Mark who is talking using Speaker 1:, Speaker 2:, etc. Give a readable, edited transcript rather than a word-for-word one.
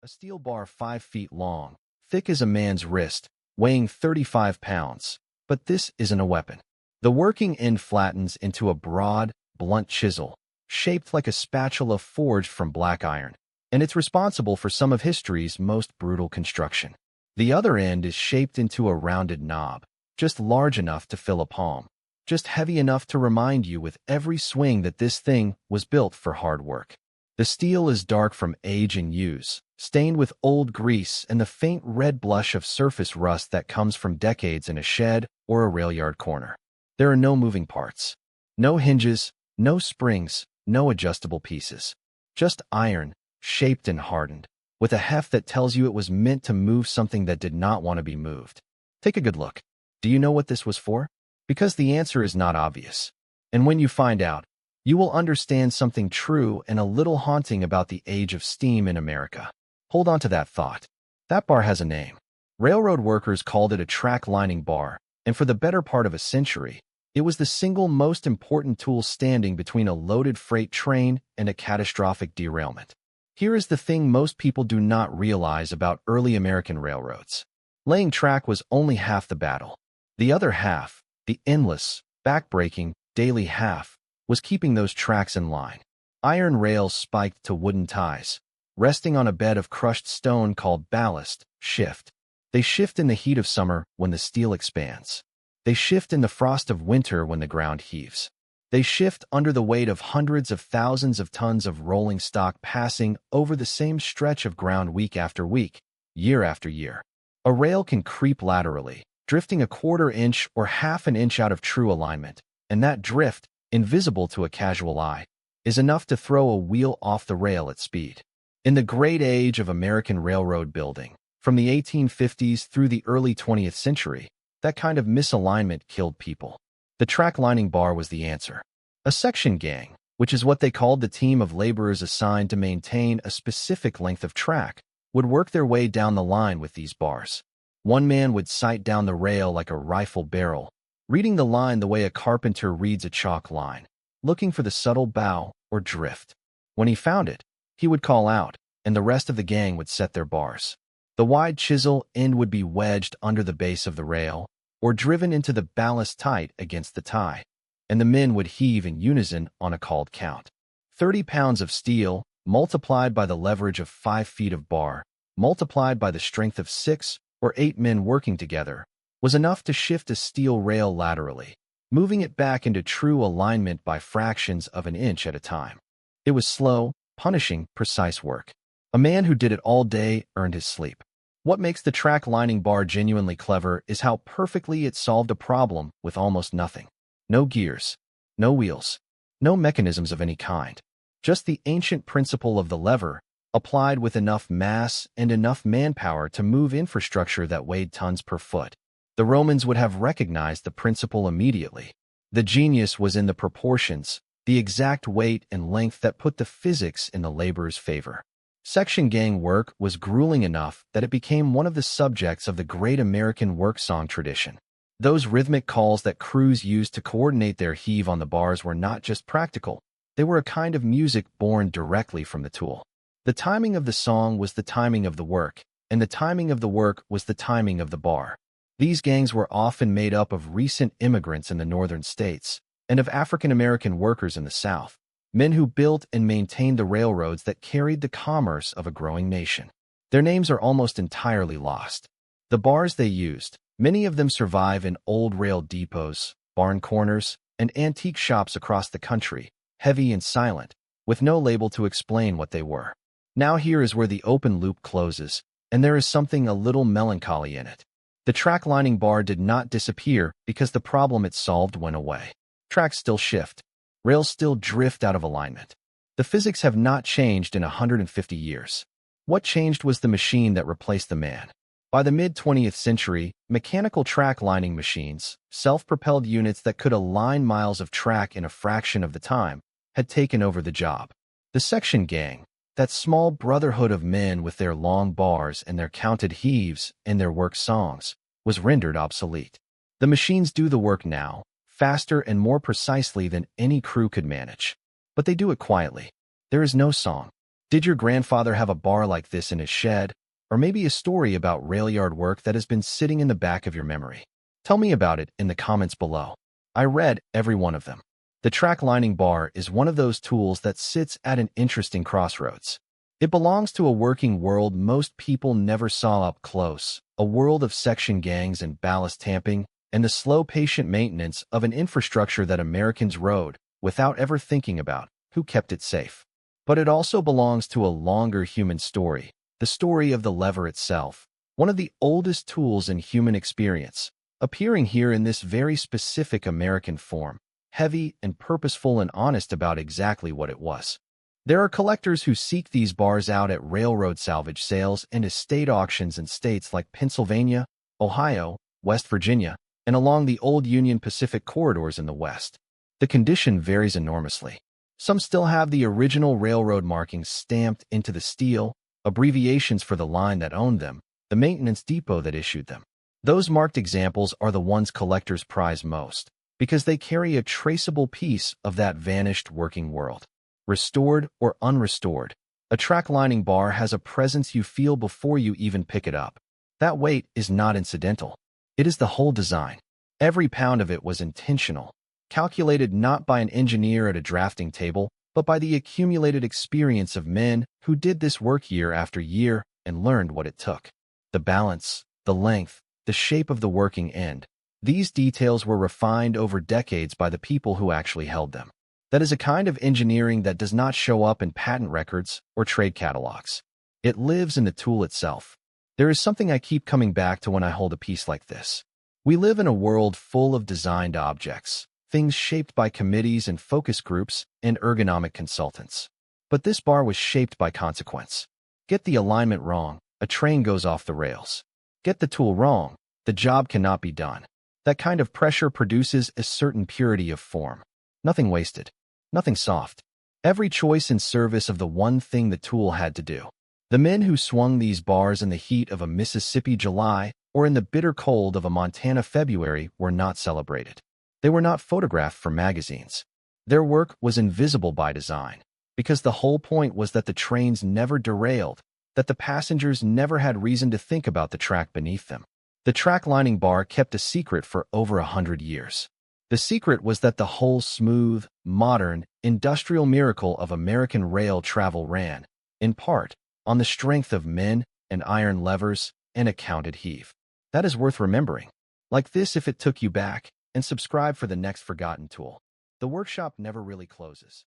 Speaker 1: steel bar 5 feet long, thick as a man's wrist, weighing 35 pounds. But this isn't a weapon. The working end flattens into a broad, blunt chisel, shaped like a spatula forged from black iron, and it's responsible for some of history's most brutal construction. The other end is shaped into a rounded knob, just large enough to fill a palm, just heavy enough to remind you with every swing that this thing was built for hard work. The steel is dark from age and use, stained with old grease and the faint red blush of surface rust that comes from decades in a shed or a rail yard corner. There are no moving parts, no hinges, no springs, no adjustable pieces. Just iron, shaped and hardened, with a heft that tells you it was meant to move something that did not want to be moved. Take a good look. Do you know what this was for? Because the answer is not obvious. And when you find out, you will understand something true and a little haunting about the age of steam in America. Hold on to that thought. That bar has a name. Railroad workers called it a track lining bar, and for the better part of a century, it was the single most important tool standing between a loaded freight train and a catastrophic derailment. Here is the thing most people do not realize about early American railroads. Laying track was only half the battle. The other half, the endless, back-breaking, daily half, was keeping those tracks in line. Iron rails spiked to wooden ties, resting on a bed of crushed stone called ballast, shift. They shift in the heat of summer when the steel expands. They shift in the frost of winter when the ground heaves. They shift under the weight of hundreds of thousands of tons of rolling stock passing over the same stretch of ground week after week, year after year. A rail can creep laterally, drifting a quarter inch or half an inch out of true alignment, and that drift, invisible to a casual eye, is enough to throw a wheel off the rail at speed. In the great age of American railroad building, from the 1850s through the early 20th century, that kind of misalignment killed people. The track lining bar was the answer. A section gang, which is what they called the team of laborers assigned to maintain a specific length of track, would work their way down the line with these bars. One man would sight down the rail like a rifle barrel, reading the line the way a carpenter reads a chalk line, looking for the subtle bow or drift. When he found it, he would call out, and the rest of the gang would set their bars. The wide chisel end would be wedged under the base of the rail, or driven into the ballast tight against the tie, and the men would heave in unison on a called count. 30 pounds of steel, multiplied by the leverage of 5 feet of bar, multiplied by the strength of 6 or 8 men working together, was enough to shift a steel rail laterally, moving it back into true alignment by fractions of an inch at a time. It was slow, punishing, precise work. A man who did it all day earned his sleep. What makes the track lining bar genuinely clever is how perfectly it solved a problem with almost nothing. No gears, no wheels, no mechanisms of any kind. Just the ancient principle of the lever, applied with enough mass and enough manpower to move infrastructure that weighed tons per foot. The Romans would have recognized the principle immediately. The genius was in the proportions, the exact weight and length that put the physics in the laborer's favor. Section gang work was grueling enough that it became one of the subjects of the great American work song tradition. Those rhythmic calls that crews used to coordinate their heave on the bars were not just practical, they were a kind of music born directly from the tool. The timing of the song was the timing of the work, and the timing of the work was the timing of the bar. These gangs were often made up of recent immigrants in the northern states and of African-American workers in the South, men who built and maintained the railroads that carried the commerce of a growing nation. Their names are almost entirely lost. The bars they used, many of them survive in old rail depots, barn corners, and antique shops across the country, heavy and silent, with no label to explain what they were. Now here is where the open loop closes, and there is something a little melancholy in it. The track lining bar did not disappear because the problem it solved went away. Tracks still shift. Rails still drift out of alignment. The physics have not changed in 150 years. What changed was the machine that replaced the man. By the mid-20th century, mechanical track lining machines, self-propelled units that could align miles of track in a fraction of the time, had taken over the job. The section gang, that small brotherhood of men with their long bars and their counted heaves and their work songs, was rendered obsolete. The machines do the work now, faster and more precisely than any crew could manage. But they do it quietly. There is no song. Did your grandfather have a bar like this in his shed? Or maybe a story about rail yard work that has been sitting in the back of your memory? Tell me about it in the comments below. I read every one of them. The track lining bar is one of those tools that sits at an interesting crossroads. It belongs to a working world most people never saw up close, a world of section gangs and ballast tamping, and the slow, patient maintenance of an infrastructure that Americans rode without ever thinking about who kept it safe. But it also belongs to a longer human story, the story of the lever itself, one of the oldest tools in human experience, appearing here in this very specific American form, heavy and purposeful and honest about exactly what it was. There are collectors who seek these bars out at railroad salvage sales and estate auctions in states like Pennsylvania, Ohio, West Virginia, and along the old Union Pacific corridors in the West. The condition varies enormously. Some still have the original railroad markings stamped into the steel, abbreviations for the line that owned them, the maintenance depot that issued them. Those marked examples are the ones collectors prize most, because they carry a traceable piece of that vanished working world. Restored or unrestored, a track lining bar has a presence you feel before you even pick it up. That weight is not incidental. It is the whole design. Every pound of it was intentional, calculated not by an engineer at a drafting table, but by the accumulated experience of men who did this work year after year and learned what it took. The balance, the length, the shape of the working end. These details were refined over decades by the people who actually held them. That is a kind of engineering that does not show up in patent records or trade catalogs. It lives in the tool itself. There is something I keep coming back to when I hold a piece like this. We live in a world full of designed objects, things shaped by committees and focus groups and ergonomic consultants. But this bar was shaped by consequence. Get the alignment wrong, a train goes off the rails. Get the tool wrong, the job cannot be done. That kind of pressure produces a certain purity of form. Nothing wasted. Nothing soft. Every choice in service of the one thing the tool had to do. The men who swung these bars in the heat of a Mississippi July or in the bitter cold of a Montana February were not celebrated. They were not photographed for magazines. Their work was invisible by design, because the whole point was that the trains never derailed, that the passengers never had reason to think about the track beneath them. The track lining bar kept a secret for over 100 years. The secret was that the whole smooth, modern, industrial miracle of American rail travel ran, in part, on the strength of men and iron levers and a counted heave. That is worth remembering. Like this if it took you back, and subscribe for the next forgotten tool. The workshop never really closes.